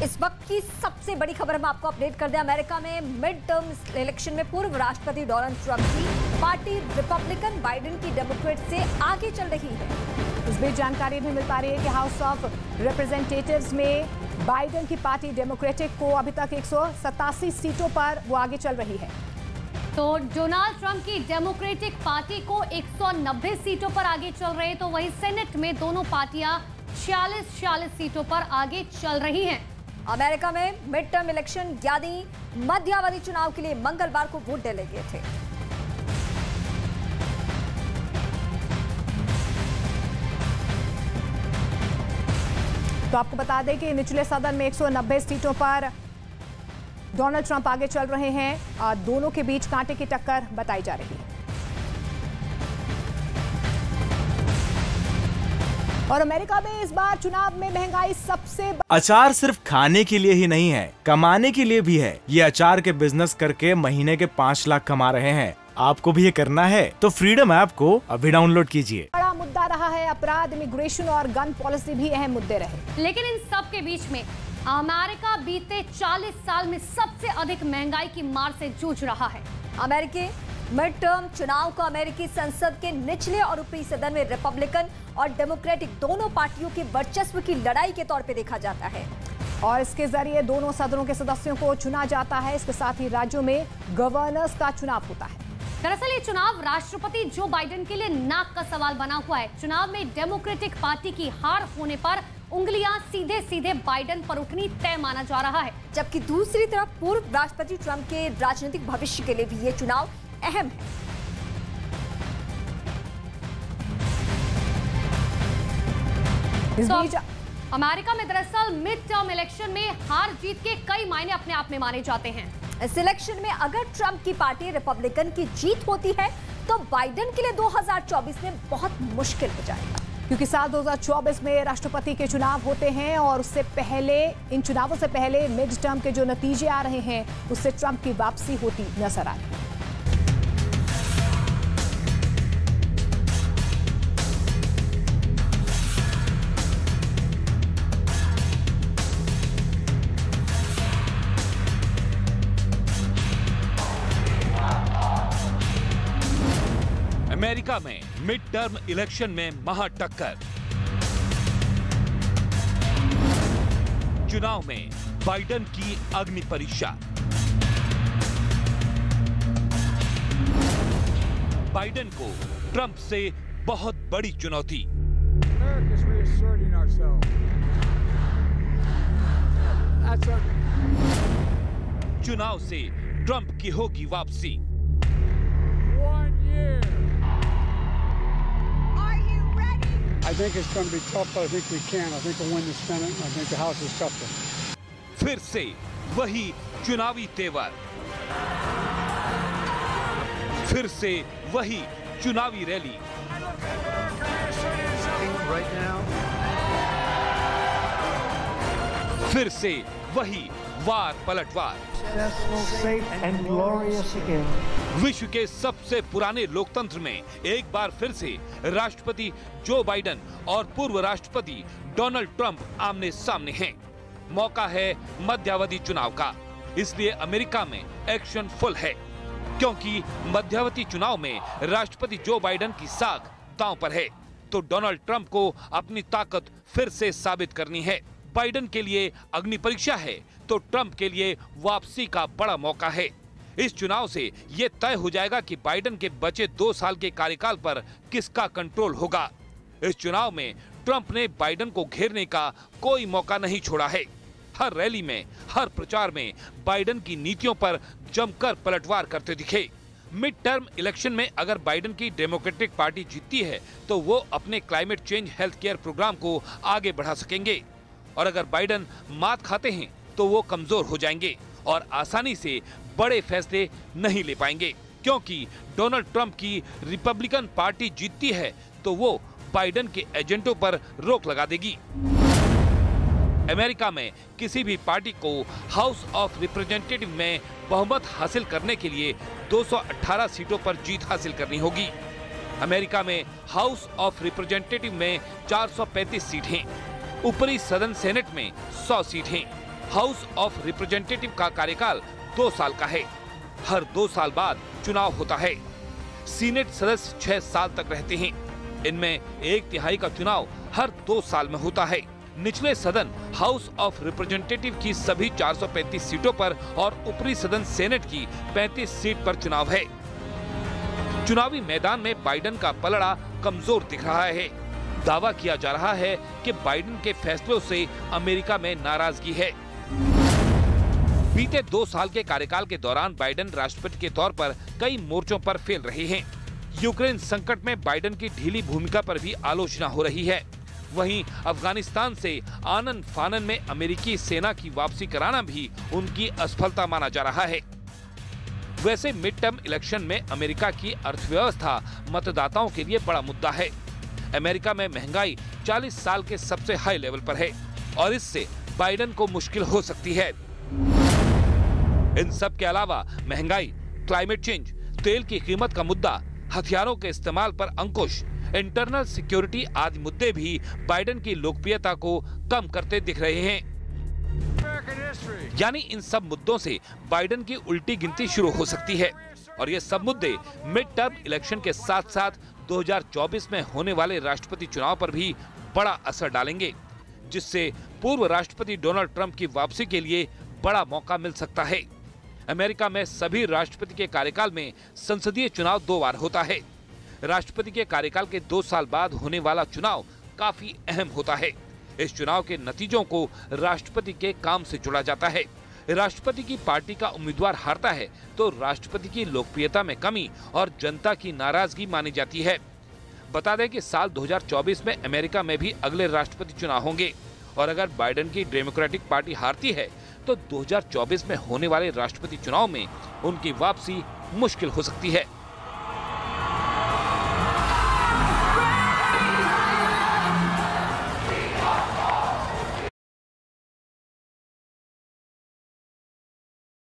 इस वक्त की सबसे बड़ी खबर हम आपको अपडेट कर दें। अमेरिका में मिड टर्म इलेक्शन में पूर्व राष्ट्रपति डोनाल्ड ट्रंप की पार्टी रिपब्लिकन बाइडेन की डेमोक्रेट से आगे चल रही है। इस बीच जानकारी भी मिल पा रही है कि हाउस ऑफ रिप्रेजेंटेटिव्स में बाइडेन की पार्टी डेमोक्रेटिक को अभी तक 187 सीटों पर वो आगे चल रही है। तो डोनाल्ड ट्रंप की डेमोक्रेटिक पार्टी को 190 सीटों पर आगे चल रहे, तो वहीं सेनेट में दोनों पार्टियां 46 सीटों पर आगे चल रही हैं। अमेरिका में मिड टर्म इलेक्शन यानी मध्यावधि चुनाव के लिए मंगलवार को वोट डाले गए थे। तो आपको बता दें कि निचले सदन में 190 सीटों पर डोनाल्ड ट्रंप आगे चल रहे हैं। दोनों के बीच कांटे की टक्कर बताई जा रही है। और अमेरिका में इस बार चुनाव में महंगाई सबसे अचार सिर्फ खाने के लिए ही नहीं है, कमाने के लिए भी है। ये अचार के बिजनेस करके महीने के 5 लाख कमा रहे हैं। आपको भी ये करना है तो फ्रीडम ऐप को अभी डाउनलोड कीजिए। बड़ा मुद्दा रहा है अपराध, इमिग्रेशन और गन पॉलिसी भी अहम मुद्दे रहे। लेकिन इन सब के बीच में अमेरिका बीते 40 साल में सबसे अधिक महंगाई की मार से जूझ रहा है। अमेरिकी मिड टर्म चुनाव को अमेरिकी संसद के निचले और ऊपरी सदन में रिपब्लिकन और डेमोक्रेटिक दोनों पार्टियों के वर्चस्व की लड़ाई के तौर पे देखा जाता है और इसके जरिए दोनों सदनों के सदस्यों को चुना जाता है। इसके साथ ही राज्यों में गवर्नर्स का चुनाव होता है। दरअसल ये चुनाव राष्ट्रपति जो बाइडेन के लिए नाक का सवाल बना हुआ है। चुनाव में डेमोक्रेटिक पार्टी की हार होने पर उंगलियां सीधे सीधे बाइडेन पर उठनी तय माना जा रहा है, जबकि दूसरी तरफ पूर्व राष्ट्रपति ट्रंप के राजनीतिक भविष्य के लिए भी ये चुनाव अहम है। इस बीच अमेरिका में दरअसल मिड टर्म इलेक्शन में हार जीत के कई मायने अपने आप में माने जाते हैं। इस इलेक्शन में अगर ट्रंप की पार्टी रिपब्लिकन की जीत होती है तो बाइडेन के लिए 2024 में बहुत मुश्किल हो जाएगा, क्योंकि साल 2024 में राष्ट्रपति के चुनाव होते हैं और उससे पहले, इन चुनावों से पहले मिड टर्म के जो नतीजे आ रहे हैं उससे ट्रंप की वापसी होती नजर आ रही है। अमेरिका में मिड टर्म इलेक्शन में महाटक्कर। चुनाव में बाइडेन की अग्नि परीक्षा। बाइडेन को ट्रंप से बहुत बड़ी चुनौती। चुनाव से ट्रंप की होगी वापसी। I think it's going to be tough, but I think we can. I think we'll win the Senate, and I think the House is tougher. फिर से वही चुनावी तेवर, फिर से वही चुनावी रैली, फिर से वही वार पलटवार। विश्व के सबसे पुराने लोकतंत्र में एक बार फिर से राष्ट्रपति जो बाइडेन और पूर्व राष्ट्रपति डोनाल्ड ट्रंप आमने सामने हैं। मौका है मध्यावधि चुनाव का, इसलिए अमेरिका में एक्शन फुल है, क्योंकि मध्यावधि चुनाव में राष्ट्रपति जो बाइडेन की साख दांव पर है, तो डोनाल्ड ट्रंप को अपनी ताकत फिर से साबित करनी है। बाइडेन के लिए अग्नि परीक्षा है तो ट्रंप के लिए वापसी का बड़ा मौका है। इस चुनाव से ये तय हो जाएगा कि बाइडेन के बचे 2 साल के कार्यकाल पर किसका कंट्रोल होगा। इस चुनाव में ट्रंप ने बाइडेन को घेरने का कोई मौका नहीं छोड़ा है। हर रैली में, हर प्रचार में बाइडेन की नीतियों पर जमकर पलटवार करते दिखे। मिड टर्म इलेक्शन में अगर बाइडेन की डेमोक्रेटिक पार्टी जीतती है तो वो अपने climate change health care program को आगे बढ़ा सकेंगे, और अगर बाइडेन मात खाते हैं तो वो कमजोर हो जाएंगे और आसानी से बड़े फैसले नहीं ले पाएंगे, क्योंकि डोनाल्ड ट्रंप की रिपब्लिकन पार्टी जीतती है तो वो बाइडेन के एजेंटों पर रोक लगा देगी। अमेरिका में किसी भी पार्टी को हाउस ऑफ रिप्रेजेंटेटिव में बहुमत हासिल करने के लिए 218 सीटों पर जीत हासिल करनी होगी। अमेरिका में हाउस ऑफ रिप्रेजेंटेटिव में 435 सीट हैं, ऊपरी सदन सेनेट में 100 सीट हैं। हाउस ऑफ रिप्रेजेंटेटिव का कार्यकाल 2 साल का है। हर 2 साल बाद चुनाव होता है। सीनेट सदस्य 6 साल तक रहते हैं। इनमें 1/3 का चुनाव हर 2 साल में होता है। निचले सदन हाउस ऑफ रिप्रेजेंटेटिव की सभी 435 सीटों पर और ऊपरी सदन सेनेट की 35 सीट पर चुनाव है। चुनावी मैदान में बाइडेन का पलड़ा कमजोर दिख रहा है। दावा किया जा रहा है कि बाइडेन के फैसलों से अमेरिका में नाराजगी है। बीते 2 साल के कार्यकाल के दौरान बाइडेन राष्ट्रपति के तौर पर कई मोर्चों पर फेल रहे हैं। यूक्रेन संकट में बाइडेन की ढीली भूमिका पर भी आलोचना हो रही है। वहीं अफगानिस्तान से आनन फानन में अमेरिकी सेना की वापसी कराना भी उनकी असफलता माना जा रहा है। वैसे मिड टर्म इलेक्शन में अमेरिका की अर्थव्यवस्था मतदाताओं के लिए बड़ा मुद्दा है। अमेरिका में महंगाई 40 साल के सबसे हाई लेवल पर है और इससे बाइडेन को मुश्किल हो सकती है। इन सब के अलावा महंगाई, क्लाइमेट चेंज, तेल की कीमत का मुद्दा, हथियारों के इस्तेमाल पर अंकुश, इंटरनल सिक्योरिटी आदि मुद्दे भी बाइडेन की लोकप्रियता को कम करते दिख रहे हैं। यानी इन सब मुद्दों से बाइडेन की उल्टी गिनती शुरू हो सकती है और ये सब मुद्दे मिड टर्म इलेक्शन के साथ साथ 2024 में होने वाले राष्ट्रपति चुनाव पर भी बड़ा असर डालेंगे, जिससे पूर्व राष्ट्रपति डोनाल्ड ट्रंप की वापसी के लिए बड़ा मौका मिल सकता है। अमेरिका में सभी राष्ट्रपति के कार्यकाल में संसदीय चुनाव 2 बार होता है। राष्ट्रपति के कार्यकाल के 2 साल बाद होने वाला चुनाव काफी अहम होता है। इस चुनाव के नतीजों को राष्ट्रपति के काम से जोड़ा जाता है। राष्ट्रपति की पार्टी का उम्मीदवार हारता है तो राष्ट्रपति की लोकप्रियता में कमी और जनता की नाराजगी मानी जाती है। बता दें कि साल 2024 में अमेरिका में भी अगले राष्ट्रपति चुनाव होंगे और अगर बाइडेन की डेमोक्रेटिक पार्टी हारती है तो 2024 में होने वाले राष्ट्रपति चुनाव में उनकी वापसी मुश्किल हो सकती है।